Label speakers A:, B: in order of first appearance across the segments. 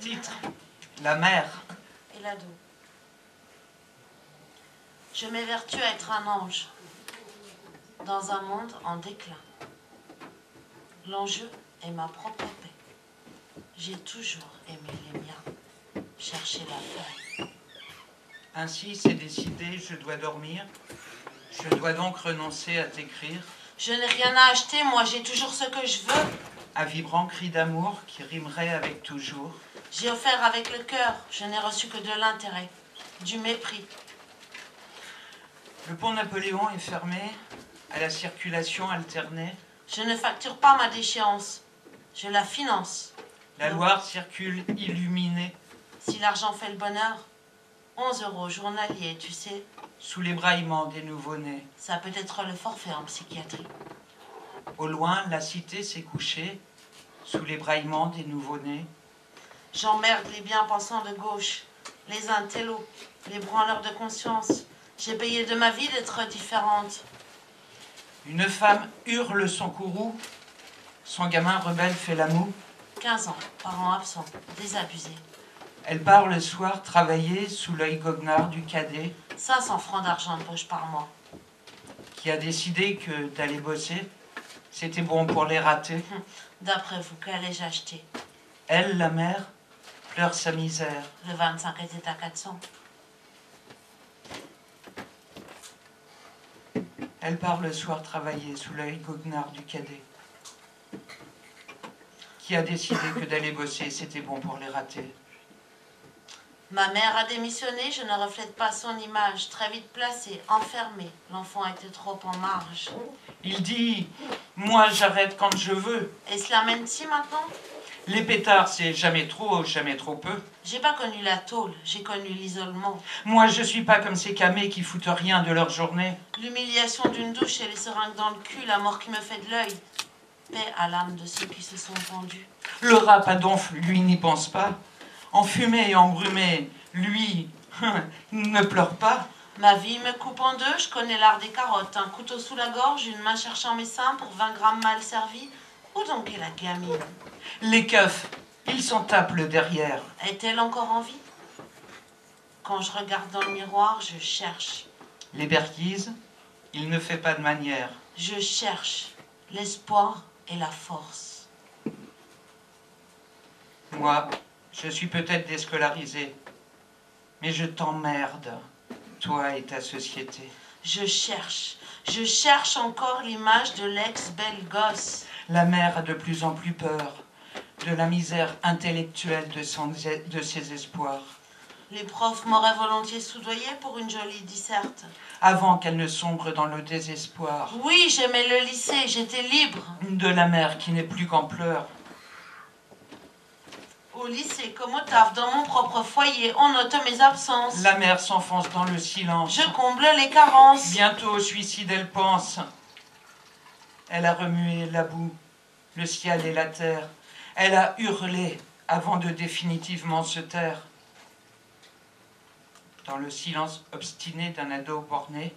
A: Titre, la mère.
B: Et l'ado. Je m'évertue à être un ange dans un monde en déclin. L'enjeu est ma propre paix. J'ai toujours aimé les miens, chercher la paix.
A: Ainsi, c'est décidé, je dois dormir. Je dois donc renoncer à t'écrire.
B: Je n'ai rien à acheter, moi j'ai toujours ce que je veux.
A: Un vibrant cri d'amour qui rimerait avec toujours.
B: J'ai offert avec le cœur, je n'ai reçu que de l'intérêt, du mépris.
A: Le pont Napoléon est fermé, à la circulation alternée.
B: Je ne facture pas ma déchéance, je la finance.
A: La Loire circule illuminée.
B: Si l'argent fait le bonheur, 11 € journalier, tu sais.
A: Sous les braillements des nouveau-nés.
B: Ça peut être le forfait en psychiatrie.
A: Au loin, la cité s'est couchée, sous les braillements des nouveau-nés.
B: J'emmerde les bien-pensants de gauche, les intellos, les branleurs de conscience. J'ai payé de ma vie d'être différente.
A: Une femme hurle son courroux, son gamin rebelle fait la moue.
B: 15 ans, parents absents, désabusés.
A: Elle part le soir travailler sous l'œil goguenard du cadet.
B: 500 francs d'argent de poche par mois.
A: Qui a décidé que d'aller bosser, c'était bon pour les rater.
B: D'après vous, qu'allais-je acheter?
A: Elle, la mère, pleure sa misère.
B: Le 25 était à 400.
A: Elle part le soir travailler sous l'œil goguenard du cadet. Qui a décidé que d'aller bosser, c'était bon pour les rater.
B: Ma mère a démissionné, je ne reflète pas son image. Très vite placée, enfermée. L'enfant était trop en marge.
A: Il dit, moi j'arrête quand je veux.
B: Et cela mène-t-il maintenant?
A: Les pétards, c'est jamais trop peu.
B: J'ai pas connu la tôle, j'ai connu l'isolement.
A: Moi je suis pas comme ces camés qui foutent rien de leur journée.
B: L'humiliation d'une douche et les seringues dans le cul, la mort qui me fait de l'œil. Paix à l'âme de ceux qui se sont pendus.
A: Le rap à donf, lui, n'y pense pas. Enfumé et embrumé, lui, ne pleure pas.
B: Ma vie me coupe en deux, je connais l'art des carottes. Un couteau sous la gorge, une main cherchant mes seins pour 20 grammes mal servis. Où donc est la gamine?
A: Les keufs, ils s'en tapent le derrière.
B: Est-elle encore en vie? Quand je regarde dans le miroir, je cherche.
A: Les berquises, il ne fait pas de manière.
B: Je cherche l'espoir et la force.
A: Moi, je suis peut-être déscolarisé, mais je t'emmerde, toi et ta société.
B: Je cherche encore l'image de l'ex-belle gosse.
A: La mère a de plus en plus peur de la misère intellectuelle de ses espoirs.
B: Les profs m'auraient volontiers soudoyé pour une jolie disserte.
A: Avant qu'elle ne sombre dans le désespoir.
B: Oui, j'aimais le lycée, j'étais libre.
A: De la mère qui n'est plus qu'en pleurs.
B: Au lycée, comme au taf, dans mon propre foyer, on note mes absences.
A: La mère s'enfonce dans le silence.
B: Je comble les carences.
A: Bientôt au suicide, elle pense. Elle a remué la boue, le ciel et la terre. Elle a hurlé avant de définitivement se taire. Dans le silence obstiné d'un ado borné,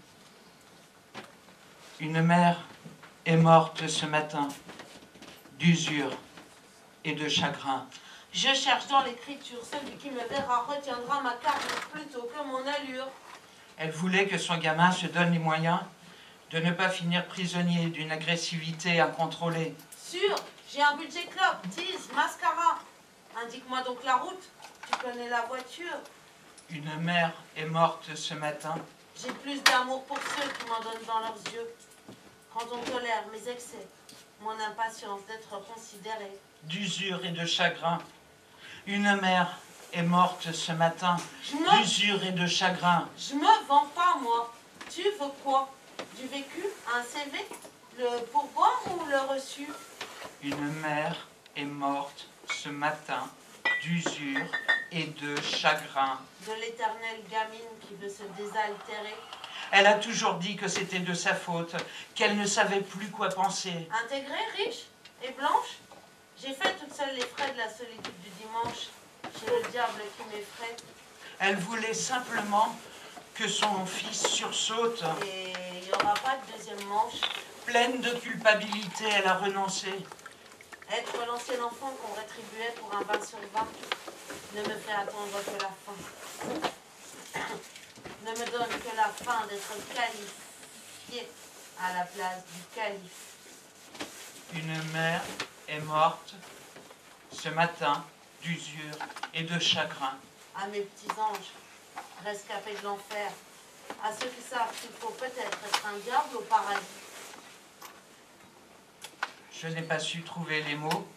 A: une mère est morte ce matin, d'usure et de chagrin.
B: Je cherche dans l'écriture, celui qui me verra retiendra ma carrure plutôt que mon allure.
A: Elle voulait que son gamin se donne les moyens de ne pas finir prisonnier d'une agressivité incontrôlée.
B: Sûr, j'ai un budget clope, tease, mascara. Indique-moi donc la route, tu connais la voiture.
A: Une mère est morte ce matin.
B: J'ai plus d'amour pour ceux qui m'en donnent dans leurs yeux. Quand on tolère mes excès, mon impatience d'être considérée.
A: D'usure et de chagrin. Une mère est morte ce matin. D'usure et de chagrin.
B: Je me vends pas, moi. Tu veux quoi? Du vécu? Un CV? Le pourboire ou le reçu?
A: Une mère est morte ce matin. D'usure et de chagrin.
B: De l'éternelle gamine qui veut se désaltérer.
A: Elle a toujours dit que c'était de sa faute, qu'elle ne savait plus quoi penser.
B: Intégrée, riche et blanche, j'ai fait toute seule les frais de la solitude du dimanche. J'ai le diable qui m'effraie.
A: Elle voulait simplement que son fils sursaute.
B: Et il n'y aura pas de deuxième manche.
A: Pleine de culpabilité, elle a renoncé.
B: Être l'ancien enfant qu'on rétribuait pour un 20 sur 20 ne me fait attendre que la fin. Ne me donne que la fin d'être qualifié à la place du calife.
A: Une mère est morte ce matin d'usure et de chagrin.
B: À mes petits anges, rescapés de l'enfer, à ceux qui savent qu'il faut peut-être être un diable au paradis.
A: Je n'ai pas su trouver les mots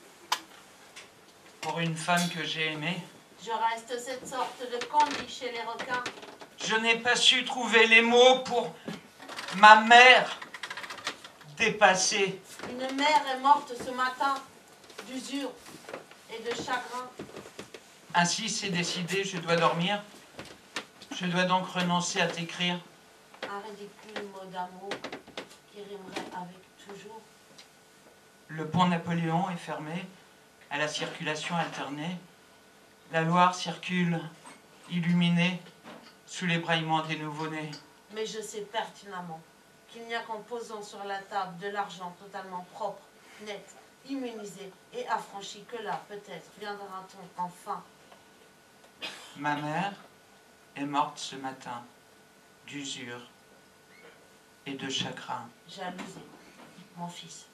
A: pour une femme que j'ai aimée.
B: Je reste cette sorte de candy chez les requins.
A: Je n'ai pas su trouver les mots pour ma mère dépassée.
B: Une mère est morte ce matin d'usure et de chagrin.
A: Ainsi c'est décidé, je dois dormir. Je dois donc renoncer à t'écrire.
B: Un ridicule mot d'amour qui rimerait avec toujours.
A: Le pont Napoléon est fermé à la circulation alternée. La Loire circule illuminée sous les braillements des nouveau-nés.
B: Mais je sais pertinemment qu'il n'y a qu'en posant sur la table de l'argent totalement propre, net, immunisé et affranchi que là, peut-être, viendra-t-on enfin.
A: Ma mère est morte ce matin d'usure et de chagrin.
B: Jalousé, mon fils.